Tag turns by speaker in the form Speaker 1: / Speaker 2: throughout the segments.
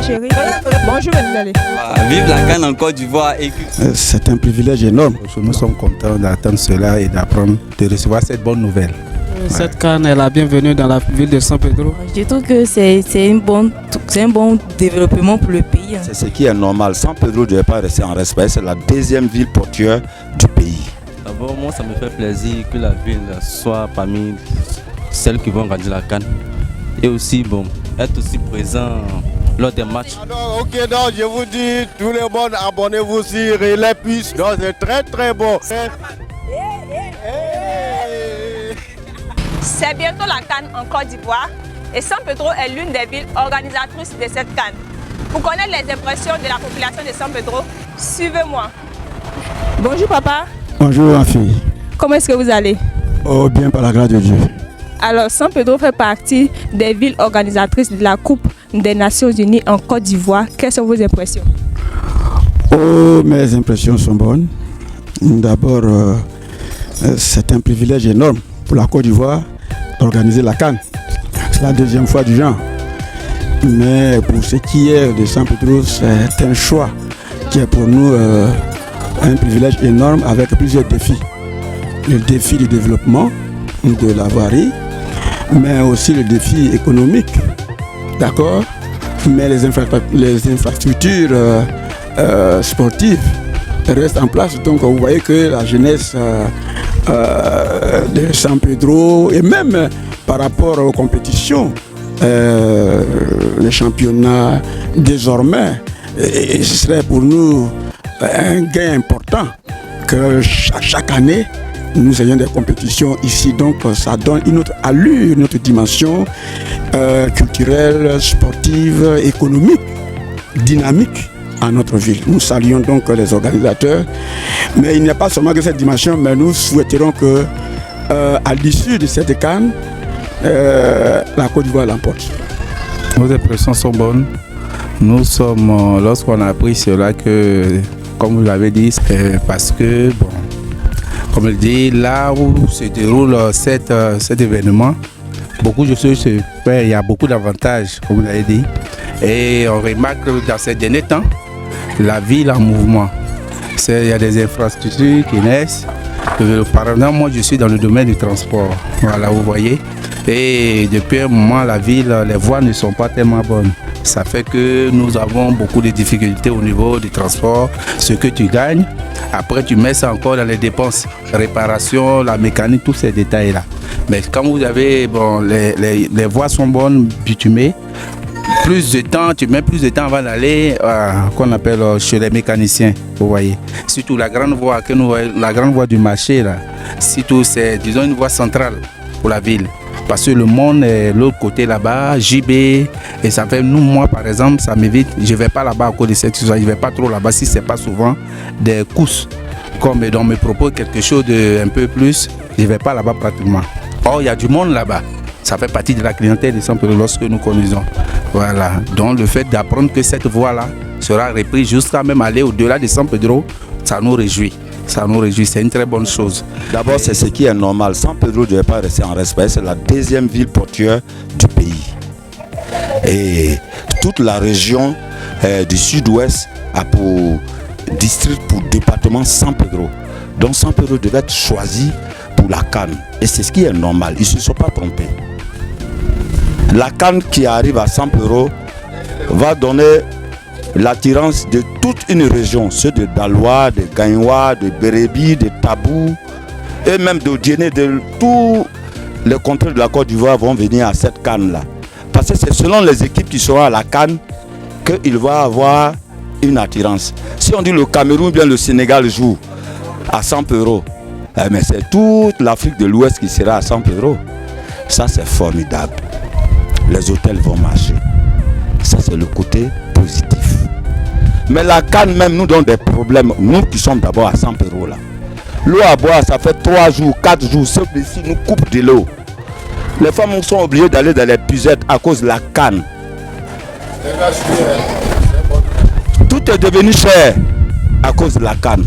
Speaker 1: chérie. Bonjour, Bengali.
Speaker 2: Vive la CAN en Côte d'Ivoire.
Speaker 3: C'est un privilège énorme. Nous sommes contents d'attendre cela et d'apprendre, de recevoir cette bonne nouvelle.
Speaker 4: Cette CAN est la bienvenue dans la ville de San Pedro.
Speaker 5: Je trouve que c'est un bon développement pour le pays.
Speaker 6: C'est ce qui est normal. San Pedro ne devait pas rester en respect. C'est la deuxième ville portuaire du pays.
Speaker 2: D'abord, moi, ça me fait plaisir que la ville soit parmi celles qui vont gagner la CAN. Et aussi, être aussi présent lors des matchs.
Speaker 7: Alors, ok, donc je vous dis, tous les bons, abonnez-vous sur Relais Plus. Donc, c'est très très bon.
Speaker 1: C'est bientôt la CAN en Côte d'Ivoire et San Pedro est l'une des villes organisatrices de cette CAN. Pour connaître les impressions de la population de San Pedro, suivez-moi. Bonjour papa.
Speaker 3: Bonjour ma fille.
Speaker 1: Comment est-ce que vous allez?
Speaker 3: Oh, bien par la grâce de Dieu.
Speaker 1: Alors, San Pedro fait partie des villes organisatrices de la Coupe des Nations Unies en Côte d'Ivoire. Quelles sont vos impressions?
Speaker 3: Oh, mes impressions sont bonnes. D'abord, c'est un privilège énorme pour la Côte d'Ivoire d'organiser la CAN. C'est la deuxième fois du genre. Mais pour ce qui est de San Pedro, c'est un choix qui est pour nous un privilège énorme avec plusieurs défis. Le défi du développement de la voirie, mais aussi le défi économique, d'accord? Mais les infrastructures sportives restent en place. Donc vous voyez que la jeunesse de San Pedro, et même par rapport aux compétitions, les championnats désormais, et ce serait pour nous un gain important que chaque année nous ayons des compétitions ici. Donc ça donne une autre allure, une autre dimension culturelle, sportive, économique, dynamique à notre ville. Nous saluons donc les organisateurs, mais il n'y a pas seulement que cette dimension, mais nous souhaiterons que à l'issue de cette CAN, la Côte d'Ivoire l'emporte.
Speaker 4: Nos impressions sont bonnes. Nous sommes, lorsqu'on a appris cela, que, comme vous l'avez dit, parce que, comme il dit, là où se déroule cet événement, beaucoup de choses se fait, il y a beaucoup d'avantages, comme vous l'avez dit. Et on remarque que dans ces derniers temps, la ville en mouvement. Il y a des infrastructures qui naissent. Par exemple, moi je suis dans le domaine du transport. Voilà, vous voyez. Et depuis un moment, la ville, les voies ne sont pas tellement bonnes. Ça fait que nous avons beaucoup de difficultés au niveau du transport. Ce que tu gagnes, après tu mets ça encore dans les dépenses, réparation, la mécanique, tous ces détails-là. Mais quand vous avez, les voies sont bonnes, bitumées, plus de temps, tu mets plus de temps avant d'aller qu'on appelle chez les mécaniciens, vous voyez. Surtout la grande voie que nous voyons, la grande voie du marché là, surtout c'est disons une voie centrale pour la ville. Parce que le monde est l'autre côté là-bas, JB, et ça fait nous, moi par exemple, ça m'évite, je ne vais pas là-bas à cause de cette chose, je ne vais pas trop là-bas si ce n'est pas souvent des courses. Comme on me propose quelque chose de un peu plus, je ne vais pas là-bas pratiquement. Or, il y a du monde là-bas. Ça fait partie de la clientèle de San Pedro lorsque nous connaissons. Voilà. Donc le fait d'apprendre que cette voie-là sera reprise jusqu'à même aller au-delà de San Pedro, ça nous réjouit. Ça nous réjouit, c'est une très bonne chose.
Speaker 6: D'abord, c'est ce qui est normal. San Pedro ne devait pas rester en respect. C'est la deuxième ville portuaire du pays. Et toute la région du sud-ouest a pour district, pour département San Pedro. Donc San Pedro devait être choisi pour la CAN. Et c'est ce qui est normal. Ils ne se sont pas trompés. La CAN qui arrive à San Pedro va donner l'attirance de toute une région, ceux de Daloa, de Gagnoa, de Bérébi, de Tabou et même de Djéné, de tous les contrées de la Côte d'Ivoire vont venir à cette CAN-là. Parce que c'est selon les équipes qui seront à la CAN qu'il va avoir une attirance. Si on dit le Cameroun, bien le Sénégal joue à San Pedro, mais c'est toute l'Afrique de l'Ouest qui sera à San Pedro. Ça, c'est formidable. Les hôtels vont marcher. Ça, c'est le côté positif. Mais la CAN même nous donne des problèmes. Nous qui sommes d'abord à San Pedro là. L'eau à boire, ça fait 3 jours, 4 jours. Ceux d'ici nous coupent de l'eau. Les femmes sont obligées d'aller dans les pucettes à cause de la CAN. Tout est devenu cher à cause de la CAN.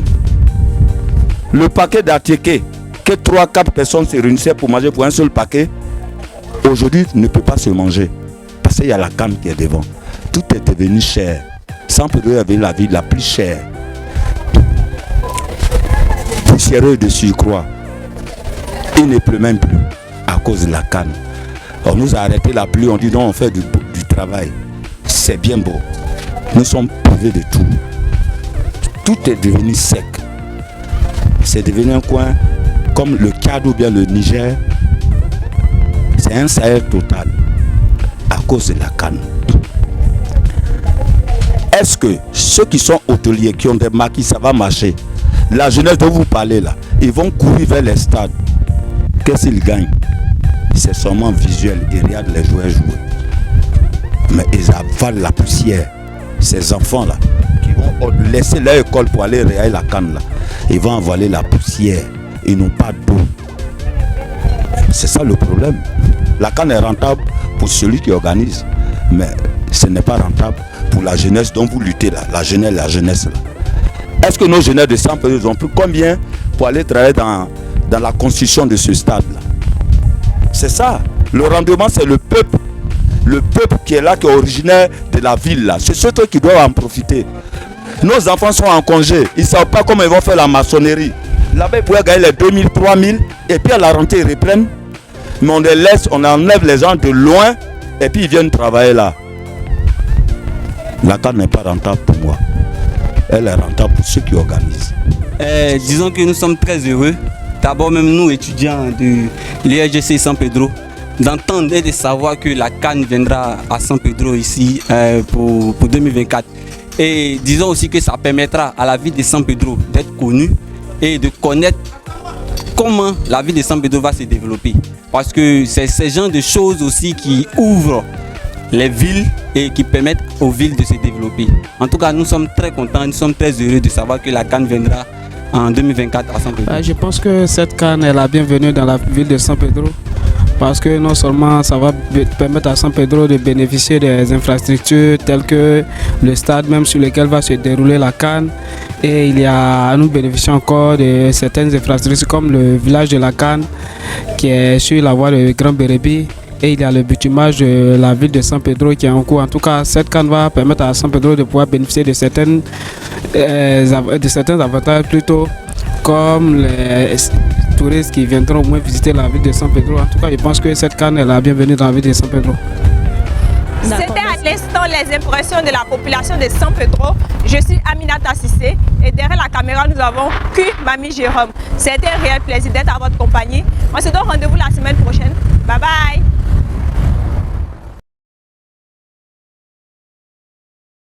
Speaker 6: Le paquet d'attiqués, que 3-4 personnes se réunissaient pour manger pour un seul paquet, aujourd'hui ne peut pas se manger. Parce qu'il y a la CAN qui est devant. tout est devenu cher. San Pedro avait la ville la plus chère. Poussiéreux de surcroît. Il ne pleut même plus à cause de la canne. On nous a arrêté la pluie, on dit non, on fait du travail. C'est bien beau. Nous sommes privés de tout. Tout est devenu sec. C'est devenu un coin comme le Tchad ou bien le Niger. C'est un Sahel total à cause de la canne. Est-ce que ceux qui sont hôteliers, qui ont des maquis, ça va marcher? La jeunesse dont vous parlez là, ils vont courir vers les stades. Qu'est-ce qu'ils gagnent? C'est seulement visuel. Ils regardent les joueurs jouer. Mais ils avalent la poussière. Ces enfants-là, qui vont laisser leur école pour aller regarder la canne là, ils vont avaler la poussière. Ils n'ont pas d'eau. C'est ça le problème. La canne est rentable pour celui qui organise. Mais ce n'est pas rentable pour la jeunesse dont vous luttez là. La jeunesse là. Est-ce que nos jeunes de San Pedro ont pris combien pour aller travailler dans la construction de ce stade là? C'est ça. Le rendement, c'est le peuple. Le peuple qui est là, qui est originaire de la ville là. C'est ceux qui doivent en profiter. Nos enfants sont en congé. Ils ne savent pas comment ils vont faire la maçonnerie. Là-bas, ils pourraient gagner les 2000, 3000. Et puis à la rentrée, ils reprennent. Mais on les laisse, on enlève les gens de loin. Et puis ils viennent travailler là. La canne n'est pas rentable pour moi. Elle est rentable pour ceux qui organisent.
Speaker 2: Disons que nous sommes très heureux. D'abord même nous, étudiants de l'IRGC San Pedro, d'entendre et de savoir que la canne viendra à San Pedro ici pour 2024. Et disons aussi que ça permettra à la ville de San Pedro d'être connue et de connaître comment la ville de San Pedro va se développer. Parce que c'est ce genre de choses aussi qui ouvrent les villes et qui permettent aux villes de se développer. En tout cas, nous sommes très contents, nous sommes très heureux de savoir que la canne viendra en 2024 à San Pedro.
Speaker 8: Je pense que cette canne est la bienvenue dans la ville de San Pedro. Parce que non seulement ça va permettre à San Pedro de bénéficier des infrastructures telles que le stade même sur lequel va se dérouler la canne. Et nous bénéficions encore de certaines infrastructures comme le village de la canne qui est sur la voie de Grand Bérébi. Et il y a le bitumage de la ville de San Pedro qui est en cours. En tout cas, cette canne va permettre à San Pedro de pouvoir bénéficier de certains avantages plutôt comme les touristes qui viendront au moins visiter la ville de San Pedro. En tout cas, je pense que cette canne est la bienvenue dans la ville de San Pedro.
Speaker 1: C'était à l'instant les impressions de la population de San Pedro. Je suis Aminata Sissé et derrière la caméra, nous avons Q Mami Jérôme. C'était un réel plaisir d'être à votre compagnie. On se donne rendez-vous la semaine